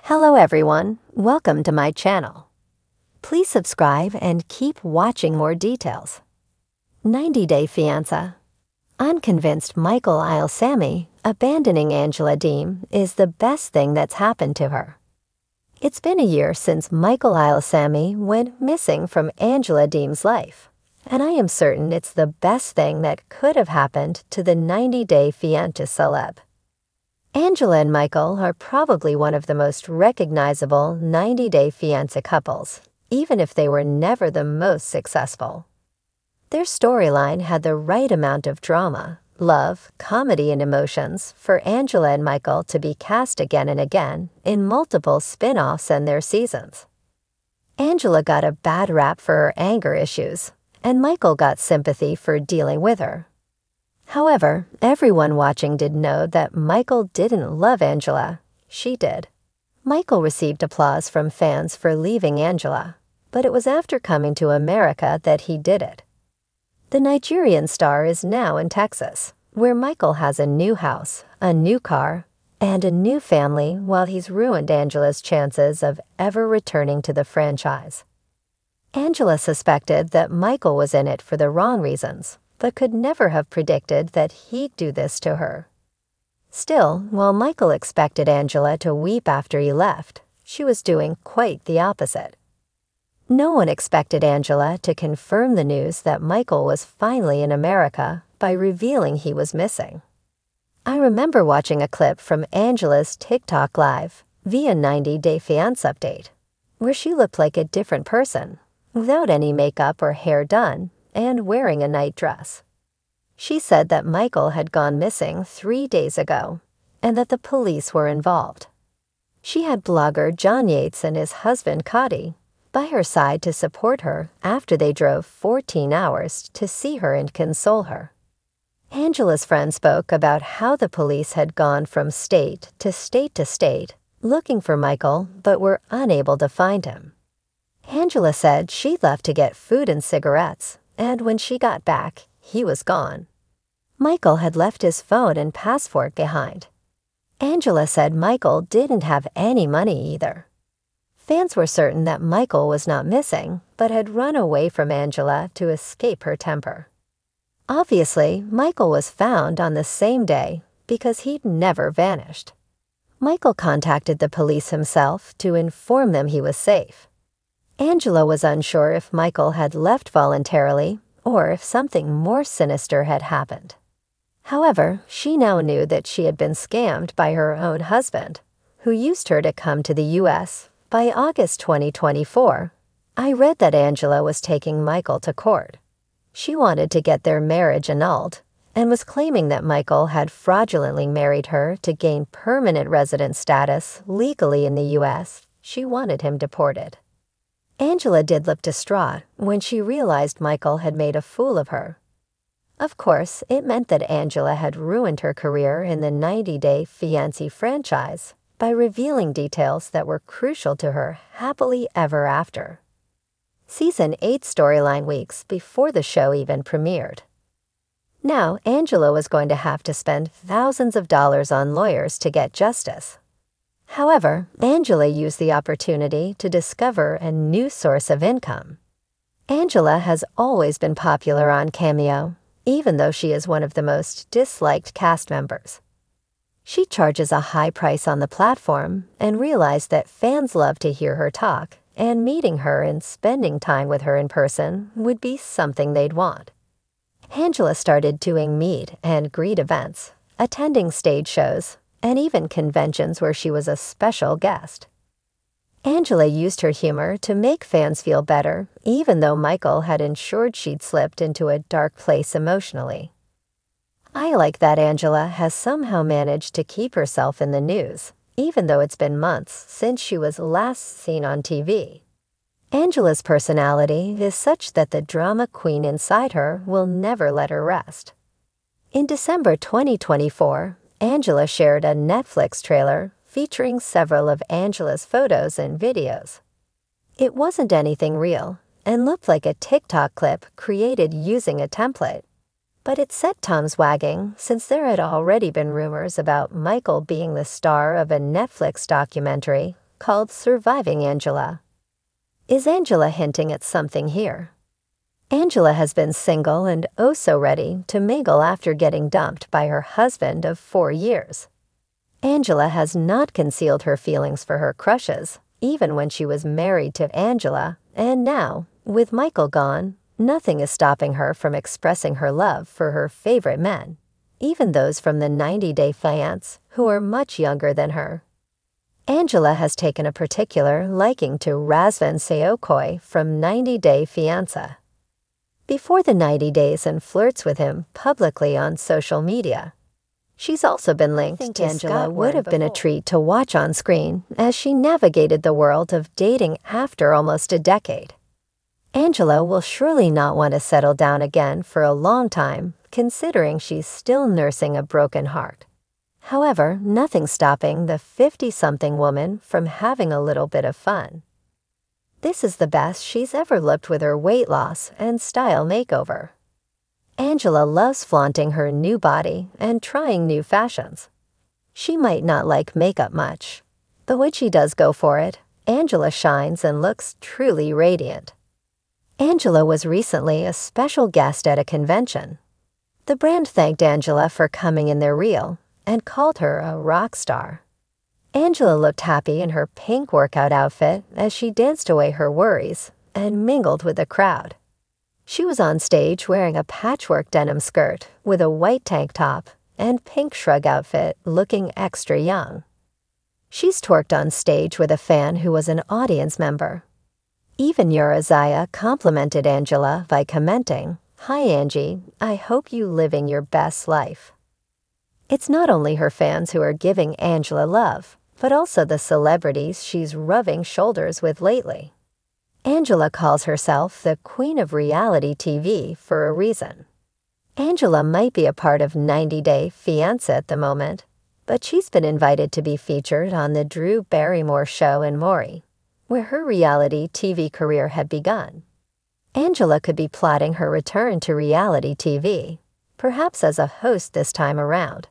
Hello everyone, welcome to my channel. Please subscribe and keep watching more details. 90-Day Fiancé. Unconvinced Michael Ilesanmi abandoning Angela Deem is the best thing that's happened to her. It's been a year since Michael Ilesanmi went missing from Angela Deem's life, and I am certain it's the best thing that could have happened to the 90-Day Fiancé celeb. Angela and Michael are probably one of the most recognizable 90-Day Fiancé couples, even if they were never the most successful. Their storyline had the right amount of drama, love, comedy, and emotions for Angela and Michael to be cast again and again in multiple spin-offs and their seasons. Angela got a bad rap for her anger issues, and Michael got sympathy for dealing with her. However, everyone watching did know that Michael didn't love Angela. She did. Michael received applause from fans for leaving Angela, but it was after coming to America that he did it. The Nigerian star is now in Texas, where Michael has a new house, a new car, and a new family while he's ruined Angela's chances of ever returning to the franchise. Angela suspected that Michael was in it for the wrong reasons, but could never have predicted that he'd do this to her. Still, while Michael expected Angela to weep after he left, she was doing quite the opposite. No one expected Angela to confirm the news that Michael was finally in America by revealing he was missing. I remember watching a clip from Angela's TikTok live via 90-Day Fiancé update, where she looked like a different person, without any makeup or hair done, and wearing a night dress. She said that Michael had gone missing 3 days ago, and that the police were involved. She had blogger John Yates and his husband Cody by her side to support her after they drove 14 hours to see her and console her. Angela's friend spoke about how the police had gone from state to state looking for Michael but were unable to find him. Angela said she left to get food and cigarettes, and when she got back, he was gone. Michael had left his phone and passport behind. Angela said Michael didn't have any money either. Fans were certain that Michael was not missing, but had run away from Angela to escape her temper. Obviously, Michael was found on the same day because he'd never vanished. Michael contacted the police himself to inform them he was safe. Angela was unsure if Michael had left voluntarily or if something more sinister had happened. However, she now knew that she had been scammed by her own husband, who used her to come to the U.S. By August 2024, I read that Angela was taking Michael to court. She wanted to get their marriage annulled and was claiming that Michael had fraudulently married her to gain permanent resident status legally in the U.S. She wanted him deported. Angela did look distraught when she realized Michael had made a fool of her. Of course, it meant that Angela had ruined her career in the 90-Day Fiancé franchise by revealing details that were crucial to her happily ever after. Season 8 storyline weeks before the show even premiered. Now, Angela was going to have to spend thousands of dollars on lawyers to get justice. However, Angela used the opportunity to discover a new source of income. Angela has always been popular on Cameo, even though she is one of the most disliked cast members. She charges a high price on the platform and realized that fans love to hear her talk, and meeting her and spending time with her in person would be something they'd want. Angela started doing meet and greet events, attending stage shows, and even conventions where she was a special guest. Angela used her humor to make fans feel better, even though Michael had ensured she'd slipped into a dark place emotionally. I like that Angela has somehow managed to keep herself in the news, even though it's been months since she was last seen on TV. Angela's personality is such that the drama queen inside her will never let her rest. In December 2024, Angela shared a Netflix trailer featuring several of Angela's photos and videos. It wasn't anything real and looked like a TikTok clip created using a template. But it set tongues wagging since there had already been rumors about Michael being the star of a Netflix documentary called Surviving Angela. Is Angela hinting at something here? Angela has been single and oh so ready to mingle after getting dumped by her husband of 4 years. Angela has not concealed her feelings for her crushes, even when she was married to Angela, and now, with Michael gone, nothing is stopping her from expressing her love for her favorite men, even those from the 90-Day Fiancé who are much younger than her. Angela has taken a particular liking to Razvan Seokoi from 90-Day Fiancé. Before the 90 days and flirts with him publicly on social media. She's also been linked to Angela would have been a treat to watch on screen as she navigated the world of dating after almost a decade. Angela will surely not want to settle down again for a long time, considering she's still nursing a broken heart. However, nothing's stopping the 50-something woman from having a little bit of fun. This is the best she's ever looked with her weight loss and style makeover. Angela loves flaunting her new body and trying new fashions. She might not like makeup much, but when she does go for it, Angela shines and looks truly radiant. Angela was recently a special guest at a convention. The brand thanked Angela for coming in their reel and called her a rock star. Angela looked happy in her pink workout outfit as she danced away her worries and mingled with the crowd. She was on stage wearing a patchwork denim skirt with a white tank top and pink shrug outfit looking extra young. She's twerked on stage with a fan who was an audience member. Even Eurazaya complimented Angela by commenting, "Hi Angie, I hope you living your best life." It's not only her fans who are giving Angela love, but also the celebrities she's rubbing shoulders with lately. Angela calls herself the Queen of Reality TV for a reason. Angela might be a part of 90-Day Fiancé at the moment, but she's been invited to be featured on the Drew Barrymore show in Maury, where her reality TV career had begun. Angela could be plotting her return to reality TV, perhaps as a host this time around.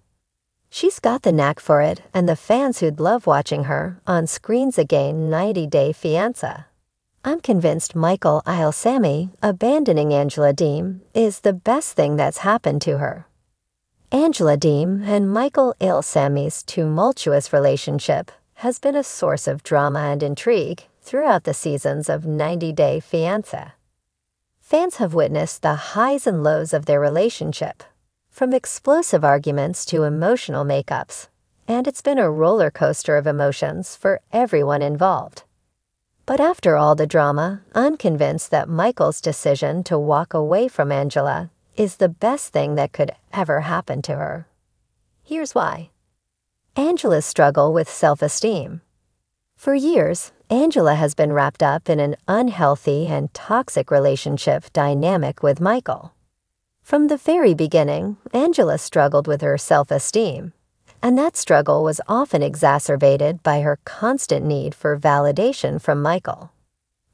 She's got the knack for it, and the fans who'd love watching her on screens again 90-Day Fiancé. I'm convinced Michael Ilesanmi abandoning Angela Deem is the best thing that's happened to her. Angela Deem and Michael Ilesanmi's tumultuous relationship has been a source of drama and intrigue throughout the seasons of 90-Day Fiancé. Fans have witnessed the highs and lows of their relationship, from explosive arguments to emotional makeups, and it's been a roller coaster of emotions for everyone involved. But after all the drama, I'm convinced that Michael's decision to walk away from Angela is the best thing that could ever happen to her. Here's why. Angela's struggle with self-esteem. For years, Angela has been wrapped up in an unhealthy and toxic relationship dynamic with Michael. From the very beginning, Angela struggled with her self-esteem, and that struggle was often exacerbated by her constant need for validation from Michael.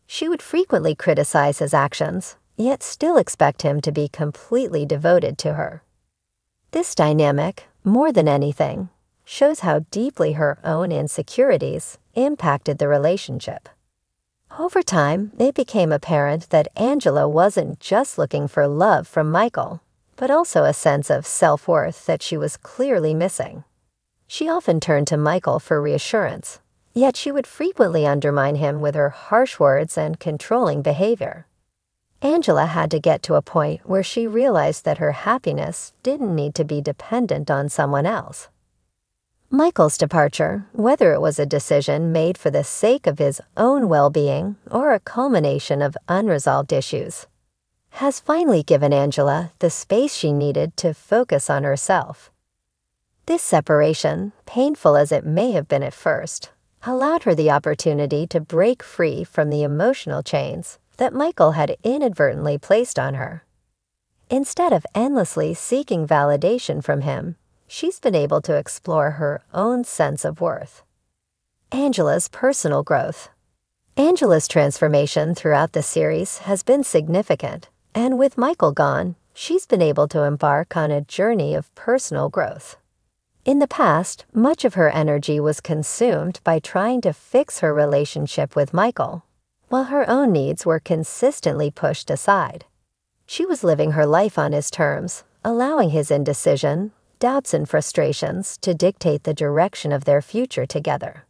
She would frequently criticize his actions, yet still expect him to be completely devoted to her. This dynamic, more than anything, shows how deeply her own insecurities impacted the relationship. Over time, it became apparent that Angela wasn't just looking for love from Michael, but also a sense of self-worth that she was clearly missing. She often turned to Michael for reassurance, yet she would frequently undermine him with her harsh words and controlling behavior. Angela had to get to a point where she realized that her happiness didn't need to be dependent on someone else. Michael's departure, whether it was a decision made for the sake of his own well-being or a culmination of unresolved issues, has finally given Angela the space she needed to focus on herself. This separation, painful as it may have been at first, allowed her the opportunity to break free from the emotional chains that Michael had inadvertently placed on her. Instead of endlessly seeking validation from him, she's been able to explore her own sense of worth. Angela's personal growth. Angela's transformation throughout the series has been significant, and with Michael gone, she's been able to embark on a journey of personal growth. In the past, much of her energy was consumed by trying to fix her relationship with Michael, while her own needs were consistently pushed aside. She was living her life on his terms, allowing his indecision, doubts and frustrations to dictate the direction of their future together.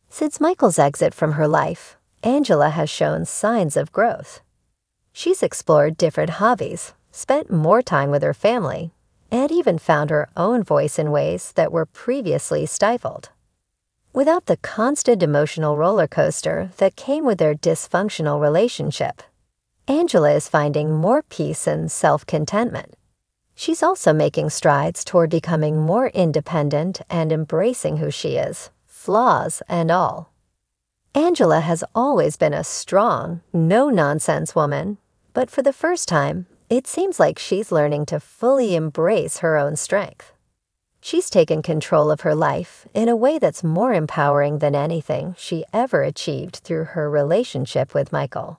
Since Michael's exit from her life, Angela has shown signs of growth. She's explored different hobbies, spent more time with her family, and even found her own voice in ways that were previously stifled. Without the constant emotional roller coaster that came with their dysfunctional relationship, Angela is finding more peace and self-contentment. She's also making strides toward becoming more independent and embracing who she is, flaws and all. Angela has always been a strong, no-nonsense woman, but for the first time, it seems like she's learning to fully embrace her own strength. She's taken control of her life in a way that's more empowering than anything she ever achieved through her relationship with Michael.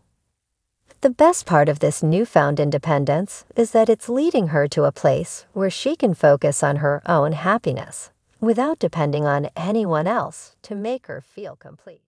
The best part of this newfound independence is that it's leading her to a place where she can focus on her own happiness without depending on anyone else to make her feel complete.